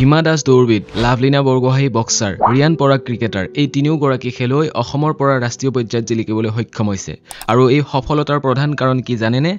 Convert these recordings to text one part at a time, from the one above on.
হিমা দাস দৌৰবিদ, Lovlina Borgohain boxer, Riyan Parag cricketer এই তিনিওগৰাকী খেলুৱৈ অসমৰ পৰা ৰাষ্ট্ৰীয় পৰ্যায়ত জিলিকিবলৈ সক্ষম হৈছে। আৰু এই সফলতাৰ প্ৰধান কাৰণ কি জানেনে?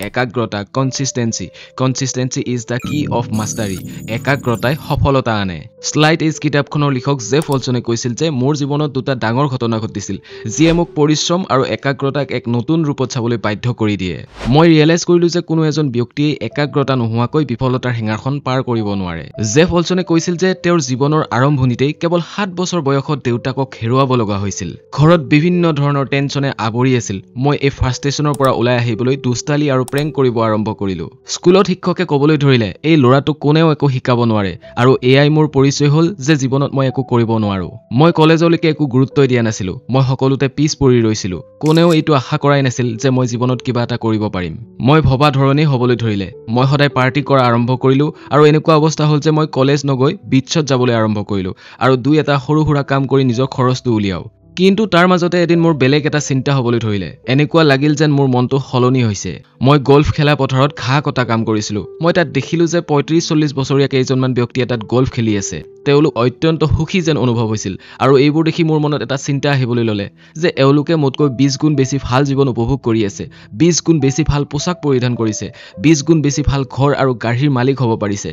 একাগ্ৰতা, কনসিস্টেন্সি ইজ দ্য কি অফ মাষ্টাৰী। একাগ্ৰতাই সফলতা আনে। স্লাইট এজ কিতাপখনৰ লিখক জেফ ওলছনে কৈছিল যে মোৰ জীৱনত দুটা ডাঙৰ ঘটনা ঘটিছিল যিয়ে মোক পৰিশ্ৰম আৰু একাগ্ৰতাক এক নতুন ৰূপত চাবলৈ বাধ্য কৰি দিয়ে। মই ৰিয়েলাইজ কৰিলো যে কোনো এজন ব্যক্তিয়ে একাগ্ৰতা নোহোৱাকৈ বিফলতাৰ হেঙাৰখন পাৰ কৰিব নোৱাৰে। জেফ ওলছনে কৈছিল যে তেওঁৰ জীৱনৰ আৰম্ভণিতেই কেৱল 7 বছৰ বয়সত দেউতাকক হেৰুৱাব লগা হৈছিল। ঘৰত বিভিন্ন ধৰণৰ টেনচনে আৱৰি আছিল। মই এই ফ্ৰাষ্ট্ৰেশ্যনৰ পৰা ওলাই আহিবলৈ দুষ্টালি আৰু প্ৰেংক কৰিব আৰম্ভ কৰিলো। স্কুলত শিক্ষকে ক'বলৈ ধৰিলে এই ল'ৰাটোক কোনেও একো শিকাব নোৱাৰে আৰু এয়াই মোৰ পৰিচয় হ'ল যে জীৱনত মই একো কৰিব নোৱাৰো। মই কলেজলৈকে একো গুৰুত্বই দিয়া নাছিলো। মই সকলোতে পিছ পৰি ৰৈছিলো। কোনেও এইটো আশা কৰাই নাছিল যে মই জীৱনত কিবা এটা কৰিব পাৰিম। মই ভবা ধৰণেই হ'বলৈ ধৰিলে। মই সদায় পাৰ্টি কৰা আৰম্ভ কৰিলো আৰু এনেকুৱা অৱস্থা হ'ল যে মই কলেজ নগৈ বিটছত যাবলৈ আৰম্ভ কৰিলো আৰু দুই এটা সৰু সুৰা কাম কৰি নিজৰ খৰচটো উলিয়াও। কিন্তু তাৰ মাজতে এদিন মোৰ বেলেগ এটা চিন্তা হ'বলৈ ধৰিলে। এনেকুৱা লাগিল যেন মোৰ মনটো সলনি হৈছে। মই গল্ফ খেলা পথাৰত ঘাঁহ কটা কাম কৰিছিলো। মই তাত দেখিলো যে 35-40 বছৰীয়া কেইজনমান ব্যক্তিয়ে তাত গল্ফ খেলি আছে। তেওঁলোক অত্যন্ত সুখী যেন অনুভৱ হৈছিল আৰু এইবোৰ দেখি মোৰ মনত এটা চিন্তা আহিবলৈ ল'লে যে এওঁলোকে মোতকৈ 20 গুণ বেছি ভাল জীৱন উপভোগ কৰি আছে, 20 গুণ বেছি ভাল পোছাক পৰিধান কৰিছে, 20 গুণ বেছি ভাল ঘৰ আৰু গাড়ীৰ মালিক হ'ব পাৰিছে।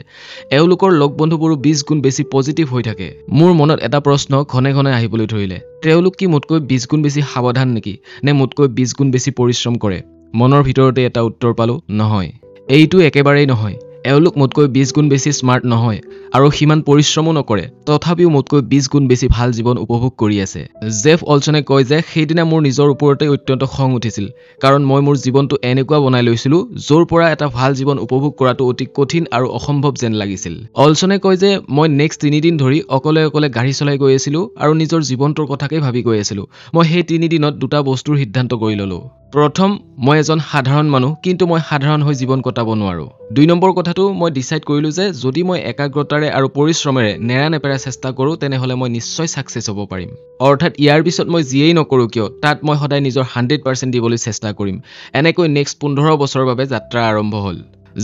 এওঁলোকৰ লগ বন্ধুবোৰো 20 গুণ বেছি পজিটিভ হৈ থাকে। মোৰ মনত এটা প্ৰশ্ন ঘনে ঘনে আহিবলৈ ধৰিলে। তেওঁলোক কি মোতকৈ 20 গুণ বেছি সাৱধান নেকি? নে মোতকৈ 20 গুণ বেছি পৰিশ্ৰম কৰে? মনৰ ভিতৰতে এটা উত্তৰ পালো, নহয়। এইটো একেবাৰেই নহয়। এওঁলোক মোতকৈ 20 গুণ বেছি স্মাৰ্ট নহয় আৰু সিমান পৰিশ্ৰমো নকৰে, তথাপিও মোতকৈ 20 গুণ বেছি ভাল জীৱন উপভোগ কৰি আছে। জেফ ওলছনে কয় যে সেইদিনা মোৰ নিজৰ ওপৰতে অত্যন্ত খং উঠিছিল কাৰণ মই মোৰ জীৱনটো এনেকুৱা বনাই লৈছিলো য'ৰ পৰা এটা ভাল জীৱন উপভোগ কৰাটো অতি কঠিন আৰু অসম্ভৱ যেন লাগিছিল। ওলছনে কয় যে মই নেক্সট 3 দিন ধৰি অকলে গাড়ী চলাই গৈ আছিলো আৰু নিজৰ জীৱনটোৰ কথাকে ভাবি গৈ আছিলো। মই সেই 3 দিনত দুটা বস্তুৰ সিদ্ধান্ত কৰি ললো। প্ৰথম, মই এজন সাধাৰণ মানুহ কিন্তু মই সাধাৰণ হৈ জীৱন কটাব নোৱাৰো। 2 নম্বৰ কথাটো, মই ডিচাইড কৰিলো যে যদি মই একাগ্ৰতাৰে আৰু পৰিশ্ৰমেৰে নেৰানেপেৰা চেষ্টা কৰো তেনেহলে মই নিশ্চয় সাকসেছ হ'ব পাৰিম। অৰ্থাৎ ইয়াৰ পিছত মই যিয়েই নকৰো কিয় তাত মই সদায় নিজৰ 100% দিবলৈ চেষ্টা কৰিম। এনেকৈ নেক্সট 15 বছৰৰ বাবে যাত্ৰা আৰম্ভ হ'ল।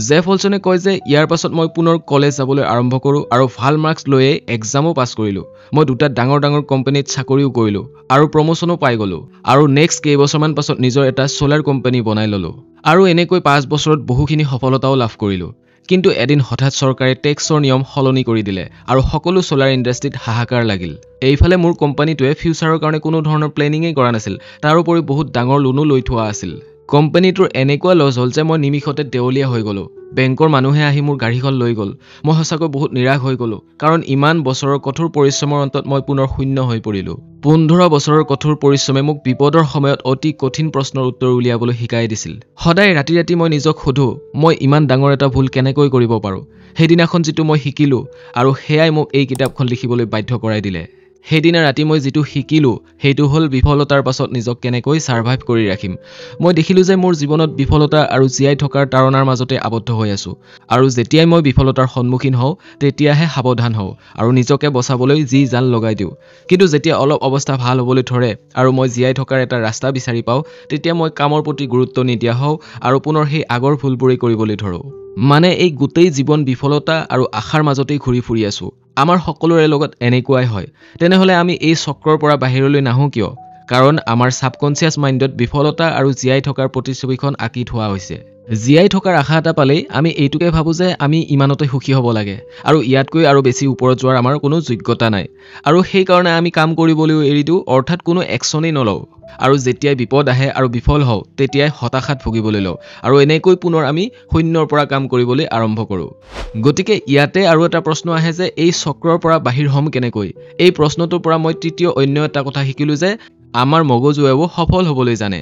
জেফ ওলছনে কয় যে ইয়াৰ পাছত মই পুনৰ কলেজ যাবলৈ আৰম্ভ কৰো আৰু ভাল মাৰ্কছ লৈয়ে এক্সামো পাছ কৰিলো। মই দুটা ডাঙৰ কোম্পানীত চাকৰিও কৰিলো আৰু প্ৰমোচনো পাই গলো আৰু নেক্সট কেইবছৰমান পাছত নিজৰ এটা সোলাৰ কোম্পানী বনাই ললো আৰু এনেকৈ 5 বছৰত বহুখিনি সফলতাও লাভ কৰিলো। কিন্তু এদিন হঠাৎ চৰকাৰে টেক্সৰ নিয়ম সলনি কৰি দিলে আৰু সকলো সোলাৰ ইণ্ডাষ্ট্ৰীত হাহাকাৰ লাগিল। এইফালে মোৰ কোম্পানীটোৱে ফিউচাৰৰ কাৰণে কোনো ধৰণৰ প্লেনিঙেই কৰা নাছিল। তাৰোপৰি বহুত ডাঙৰ লোনো লৈ থোৱা আছিল। কোম্পানীটোৰ এনেকুৱা লছ হ'ল যে মই নিমিষতে দেউলীয়া হৈ গলো। বেংকৰ মানুহে আহি মোৰ গাড়ীখন লৈ গ'ল। মই সঁচাকৈ বহুত নিৰাশ হৈ গলো কাৰণ ইমান বছৰৰ কঠোৰ পৰিশ্ৰমৰ অন্তত মই পুনৰ শূন্য হৈ পৰিলো। 15 বছৰৰ কঠোৰ পৰিশ্ৰমে মোক বিপদৰ সময়ত অতি কঠিন প্ৰশ্নৰ উত্তৰ উলিয়াবলৈ শিকাই দিছিল। সদায় ৰাতি মই নিজক সোধো, মই ইমান ডাঙৰ এটা ভুল কেনেকৈ কৰিব পাৰো? সেইদিনাখন যিটো মই শিকিলো আৰু সেয়াই মোক এই কিতাপখন লিখিবলৈ বাধ্য কৰাই দিলে। সেইদিনা ৰাতি মই যিটো শিকিলো সেইটো হ'ল বিফলতাৰ পাছত নিজক কেনেকৈ সাৰ্ভাইভ কৰি ৰাখিম। মই দেখিলো যে মোৰ জীৱনত বিফলতা আৰু জীয়াই থকাৰ তাৰণাৰ মাজতে আবদ্ধ হৈ আছো আৰু যেতিয়াই মই বিফলতাৰ সন্মুখীন হওঁ তেতিয়াহে সাৱধান হওঁ আৰু নিজকে বচাবলৈ যি জাল লগাই দিওঁ। কিন্তু যেতিয়া অলপ অৱস্থা ভাল হ'বলৈ ধৰে আৰু মই জীয়াই থকাৰ এটা ৰাস্তা বিচাৰি পাওঁ তেতিয়া মই কামৰ প্ৰতি গুৰুত্ব নিদিয়া হওঁ আৰু পুনৰ সেই আগৰ ভুলবোৰেই কৰিবলৈ ধৰো। মানে এই গোটেই জীৱন বিফলতা আৰু আশাৰ মাজতেই ঘূৰি ফুৰি আছো। আমাৰ সকলোৰে লগত এনেকুৱাই হয়। তেনেহলে আমি এই চক্ৰৰ পৰা বাহিৰলৈ নাহো কিয়? কাৰণ আমাৰ সাবকনচিয়াছ মাইণ্ডত বিফলতা আৰু জীয়াই থকাৰ প্ৰতিচ্ছবিখন আঁকি থোৱা হৈছে। জীয়াই থকাৰ আশা এটা পালেই আমি এইটোকে ভাবো যে আমি ইমানতে সুখী হ'ব লাগে আৰু ইয়াতকৈ আৰু বেছি ওপৰত যোৱাৰ আমাৰ কোনো যোগ্যতা নাই আৰু সেইকাৰণে আমি কাম কৰিবলৈও এৰি দিওঁ, অৰ্থাৎ কোনো একশ্যনেই নলওঁ। আৰু যেতিয়াই বিপদ আহে আৰু বিফল হওঁ তেতিয়াই হতাশাত ভুগিবলৈ লওঁ আৰু এনেকৈ পুনৰ আমি শূন্যৰ পৰা কাম কৰিবলৈ আৰম্ভ কৰোঁ। গতিকে ইয়াতে আৰু এটা প্ৰশ্ন আহে যে এই চক্ৰৰ পৰা বাহিৰ হ'ম কেনেকৈ? এই প্ৰশ্নটোৰ পৰা মই তৃতীয় অন্য এটা কথা শিকিলো যে আমাৰ মগজুৱেও সফল হ'বলৈ জানে।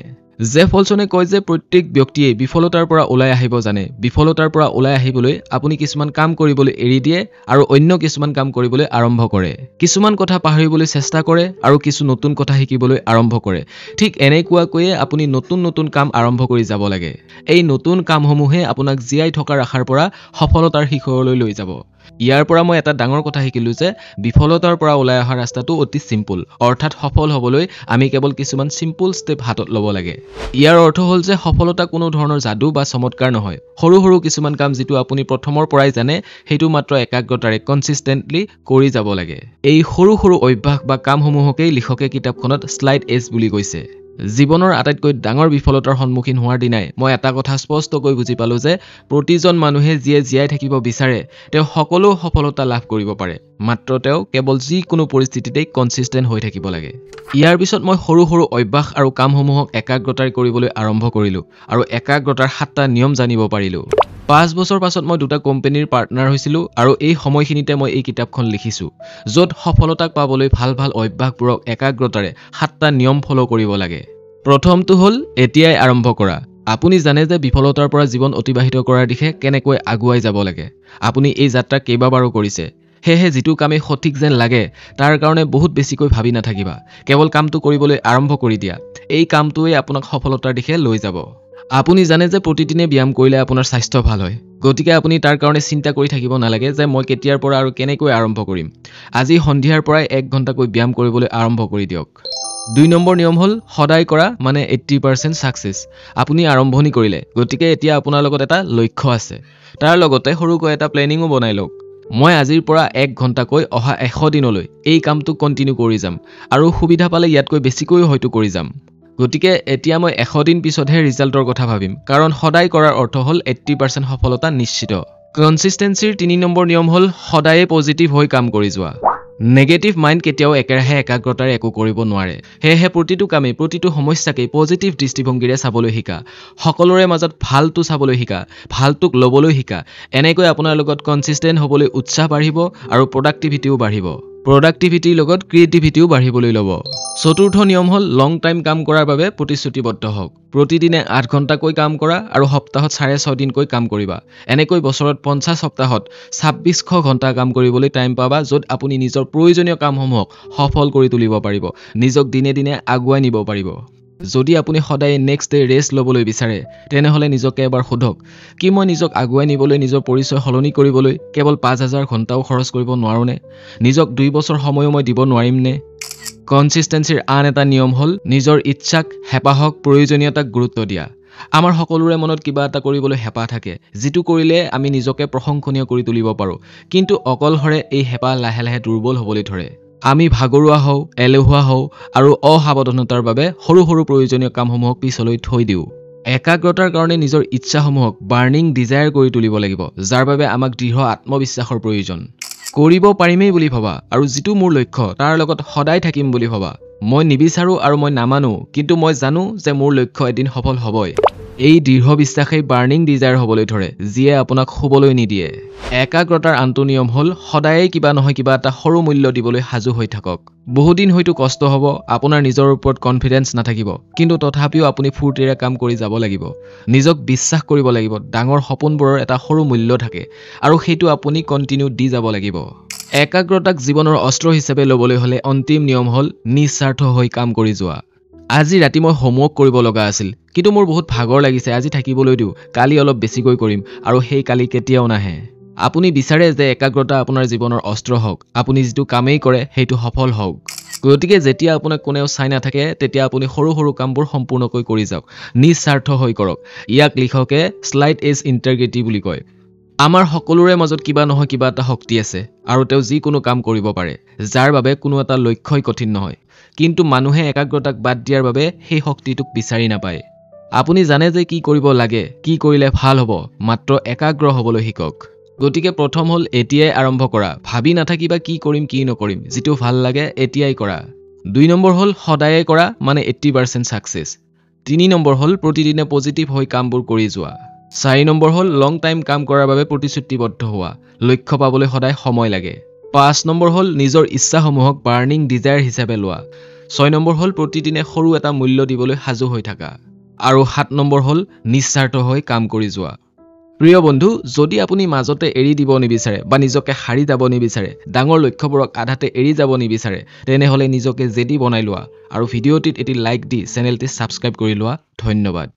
জেফ ওলছনে কয় যে প্ৰত্যেক ব্যক্তিয়ে বিফলতাৰ পৰা ওলাই আহিব জানে। বিফলতাৰ পৰা ওলাই আহিবলৈ আপুনি কিছুমান কাম কৰিবলৈ এৰি দিয়ে আৰু অন্য কিছুমান কাম কৰিবলৈ আৰম্ভ কৰে। কিছুমান কথা পাহৰিবলৈ চেষ্টা কৰে আৰু কিছু নতুন কথা শিকিবলৈ আৰম্ভ কৰে। ঠিক এনেকুৱাকৈয়ে আপুনি নতুন কাম আৰম্ভ কৰি যাব লাগে। এই নতুন কামসমূহে আপোনাক জীয়াই থকাৰ আশাৰ পৰা সফলতাৰ শিখৰলৈ লৈ যাব। ইয়াৰ পৰা মই এটা ডাঙৰ কথা শিকিলো যে বিফলতাৰ পৰা ওলাই অহা ৰাস্তাটো অতি সিম্পল অৰ্থাৎ সফল হ'বলৈ আমি কেৱল কিছুমান সিম্পল ষ্টেপ হাতত ল'ব লাগে ইয়াৰ অৰ্থ হ'ল যে সফলতা কোনো ধৰণৰ যাদু বা চমৎকাৰ নহয় সৰু সৰু কিছুমান কাম যেটো আপুনি প্ৰথমৰ পৰাই জানে হেতু মাত্ৰ একাগ্ৰতাৰে কনসিস্টেন্টলি কৰি যাব লাগে এই সৰু সৰু অভ্যাস বা কামসমূহকে লিখকে কিতাপখনত স্লাইড এজ বুলি কৈছে জীৱনৰ আটাইতকৈ ডাঙৰ বিফলতাৰ সন্মুখীন হোৱাৰ দিনাই মই এটা কথা স্পষ্টকৈ বুজি পালো যে প্ৰতিজন মানুহে যিয়ে জীয়াই থাকিব বিচাৰে তেওঁ সকলো সফলতা লাভ কৰিব পাৰে মাত্ৰ তেওঁ কেৱল যিকোনো পৰিস্থিতিতেই কনসিস্টেন্ট হৈ থাকিব লাগে ইয়াৰ পিছত মই সৰু সৰু অভ্যাস আৰু কামসমূহক একাগ্ৰতাৰে কৰিবলৈ আৰম্ভ কৰিলো আৰু একাগ্ৰতাৰ 7টা নিয়ম জানিব পাৰিলো 5 বছৰ পাছত মই দুটা কোম্পানীৰ পাৰ্টনাৰ হৈছিলো আৰু এই সময়খিনিতে মই এই কিতাপখন লিখিছো য'ত সফলতাক পাবলৈ ভাল ভাল অভ্যাসবোৰক একাগ্ৰতাৰে 7টা নিয়ম ফলো কৰিব লাগে প্ৰথমটো হ'ল এতিয়াই আৰম্ভ কৰা আপুনি জানে যে বিফলতাৰ পৰা জীৱন অতিবাহিত কৰাৰ দিশে কেনেকৈ আগুৱাই যাব লাগে আপুনি এই যাত্ৰা কেইবাবাৰো কৰিছে হেহে যেটো কামে সঠিক যেন লাগে তাৰ কাৰণে বহুত বেছিকৈ ভাবি নাথাকিবা কেৱল কামটো কৰিবলৈ আৰম্ভ কৰি দিয়া এই কামটোৱে আপোনাক সফলতাৰ দিশে লৈ যাব আপুনি জানে যে প্ৰতিদিনে ব্যায়াম কৰিলে আপোনাৰ স্বাস্থ্য ভাল হয় গতিকে আপুনি তাৰ কাৰণে চিন্তা কৰি থাকিব নালাগে যে মই কেতিয়াৰ পৰা আৰু কেনেকৈ আৰম্ভ কৰিম আজি সন্ধিয়াৰ পৰাই 1 ঘণ্টাকৈ ব্যায়াম কৰিবলৈ আৰম্ভ কৰি দিয়ক 2 নম্বৰ নিয়ম হ'ল সদায় কৰা মানে 80% সাকসেস আপুনি আৰম্ভণি কৰিলে গতিকে এতিয়া আপোনাৰ লগত এটা লক্ষ্য আছে তাৰ লগতে সৰুকৈ এটা প্লেনিংও বনাই লওক মই আজিৰ পৰা 1 ঘণ্টাকৈ অহা 100 দিনলৈ এই কামটো কন্টিনিউ কৰি যাম আৰু সুবিধা পালে ইয়াতকৈ বেছিকৈ হয়তো কৰি যাম গতিকে এতিয়া মই 100 দিন পিছতহে ৰিজাল্টৰ কথা ভাবিম কাৰণ সদায় কৰাৰ অৰ্থ হ'ল 80% সফলতা নিশ্চিত কনসিস্টেন্সিৰ 3 নম্বৰ নিয়ম হ'ল সদায়ে পজিটিভ হৈ কাম কৰি যোৱা নেগেটিভ মাইন্ড কেতিয়াও একেৰাহে একাগ্ৰতাৰে একো কৰিব নোৱাৰে হেহে প্ৰতিটো কামে প্ৰতিটো সমস্যাকে পজিটিভ দৃষ্টিভংগীৰে চাবলৈ শিকা সকলোৰে মাজত ভালটো চাবলৈ শিকা ভালটোক লবলৈ শিকা এনেকৈ আপোনাৰ লগত কনসিস্টেন্ট হ'বলৈ উৎসাহ বাঢ়িব আৰু প্ৰডাক্টিভিটিও বাঢ়িব প্ৰডাক্টিভিটিৰ লগত ক্ৰিয়েটিভিটিও বাঢ়িবলৈ ল'ব চতুৰ্থ নিয়ম হ'ল লং টাইম কাম কৰাৰ বাবে প্ৰতিশ্ৰুতিবদ্ধ হওক প্ৰতিদিনে 8 ঘণ্টাকৈ কাম কৰা আৰু সপ্তাহত 6.5 দিনকৈ কাম কৰিবা এনেকৈ বছৰত 50 সপ্তাহত 2600 ঘণ্টা কাম কৰিবলৈ টাইম পাবা য'ত আপুনি নিজৰ প্ৰয়োজনীয় কামসমূহক সফল কৰি তুলিব পাৰিব নিজক দিনে দিনে আগুৱাই নিব পাৰিব যদি আপুনি সদায় নেক্সট ডে ৰেষ্ট ল'বলৈ বিচাৰে তেনেহলে নিজকে এবাৰ সোধক কি মই নিজক আগুৱাই নিবলৈ নিজৰ পৰিচয় সলনি কৰিবলৈ কেৱল 5000 ঘণ্টাও খৰচ কৰিব নোৱাৰোনে নিজক 2 বছৰ সময়ও মই দিব নোৱাৰিমনে কনসিস্টেন্সিৰ আন এটা নিয়ম হ'ল নিজৰ ইচ্ছাক হেপাহক প্ৰয়োজনীয়তাক গুৰুত্ব দিয়া আমাৰ সকলোৰে মনত কিবা এটা কৰিবলৈ হেপা থাকে যেটো কৰিলে আমি নিজকে প্ৰশংসনীয় কৰি তুলিব পাৰো কিন্তু অকলহৰে এই হেপা লাহে লাহে দুৰ্বল হ'বলৈ ধৰে আমি ভাগৰুৱা হওঁ এলেহুৱা হওঁ আৰু অসাৱধানতাৰ বাবে সৰু সৰু প্ৰয়োজনীয় কামসমূহক পিছলৈ থৈ দিওঁ একাগ্ৰতাৰ কাৰণে নিজৰ ইচ্ছাসমূহক বাৰ্নিং ডিজায়াৰ কৰি তুলিব লাগিব যাৰ বাবে আমাক দৃঢ় আত্মবিশ্বাসৰ প্ৰয়োজন কৰিব পাৰিমেই বুলি ভাবা আৰু যেটো মোৰ লক্ষ্য তাৰ লগত সদায় থাকিম বুলি ভাবা মই নিবিচাৰো আৰু মই নামানো কিন্তু মই জানো যে মোৰ লক্ষ্য এদিন সফল হ'বই এই দৃঢ় বিশ্বাসেই বাৰ্নিং ডিজায়াৰ হ'বলৈ ধৰে যিয়ে আপোনাক শুবলৈ নিদিয়ে একাগ্ৰতাৰ আনটো নিয়ম হ'ল সদায় কিবা নহয় কিবা এটা সৰু মূল্য দিবলৈ সাজু হৈ থাকক বহুদিন হয়তো কষ্ট হ'ব আপোনাৰ নিজৰ ওপৰত কনফিডেন্স নাথাকিব কিন্তু তথাপিও আপুনি ফুৰ্তিৰে কাম কৰি যাব লাগিব নিজক বিশ্বাস কৰিব লাগিব ডাঙৰ সপোনবোৰৰ এটা সৰু মূল্য থাকে আৰু সেইটো আপুনি কন্টিনিউ দি যাব লাগিব একাগ্ৰতাক জীৱনৰ অস্ত্ৰ হিচাপে ল'বলৈ হলে অন্তিম নিয়ম হ'ল নিস্বাৰ্থ হৈ কাম কৰি যোৱা আজি ৰাতি মই হোমৱৰ্ক কৰিব লগা আছিল কিন্তু মোৰ বহুত ভাগৰ লাগিছে আজি থাকিবলৈ দিও কালি অলপ বেছিকৈ কৰিম আৰু সেই কালি কেতিয়াও নাহে আপুনি বিচাৰে যে একাগ্ৰতা আপোনাৰ জীৱনৰ অস্ত্ৰ হওক আপুনি যেটো কামেই কৰে সেইটো সফল হওক গতিকে যেতিয়া আপোনাক কোনেও চাই নাথাকে তেতিয়া আপুনি সৰু সৰু কামবোৰ সম্পূৰ্ণকৈ কৰি যাওক নিস্বাৰ্থ হৈ কৰক ইয়াক লিখকে স্লাইড এজ ইন্টিগ্ৰিটি বুলি কয় আমাৰ সকলোৰে মাজত কিবা নহয় কিবা এটা শক্তি আছে আৰু তেওঁ যিকোনো কাম কৰিব পাৰে যাৰ বাবে কোনো এটা লক্ষ্যই কঠিন নহয় কিন্তু মানুহে একাগ্ৰতাক বাদ দিয়াৰ বাবে সেই শক্তিটোক বিচাৰি নাপায় আপুনি জানে যে কি কৰিব লাগে কি কৰিলে ভাল হ'ব মাত্ৰ একাগ্ৰ হ'বলৈ শিকক গতিকে প্ৰথম হ'ল এতিয়াই আৰম্ভ কৰা ভাবি নাথাকিবা কি কৰিম কি নকৰিম যেটো ভাল লাগে এতিয়াই কৰা 2 নম্বৰ হ'ল সদায়ে কৰা মানে 80% সাকসেস 3 নম্বৰ হ'ল প্ৰতিদিনে পজিটিভ হৈ কামবোৰ কৰি যোৱা 4 নম্বৰ হ'ল লং টাইম কাম কৰাৰ বাবে প্ৰতিশ্ৰুতিবদ্ধ হোৱা লক্ষ্য পাবলৈ সদায় সময় লাগে 5 নম্বৰ হ'ল নিজৰ ইচ্ছাসমূহক বাৰ্নিং ডিজায়াৰ হিচাপে লোৱা 6 নম্বৰ হ'ল প্ৰতিদিনে সৰু এটা মূল্য দিবলৈ সাজু হৈ থাকা আৰু 7 নম্বৰ হ'ল নিস্বাৰ্থ হৈ কাম কৰি যোৱা প্ৰিয় বন্ধু যদি আপুনি মাজতে এৰি দিব নিবিচাৰে বা নিজকে হাৰি যাব নিবিচাৰে ডাঙৰ লক্ষ্যবোৰক আধাতে এৰি যাব নিবিচাৰে তেনেহলে নিজকে জেদি বনাই লোৱা আৰু ভিডিঅ'টিত এটি লাইক দি চেনেলটি সাবস্ক্ৰাইব কৰি লোৱা ধন্যবাদ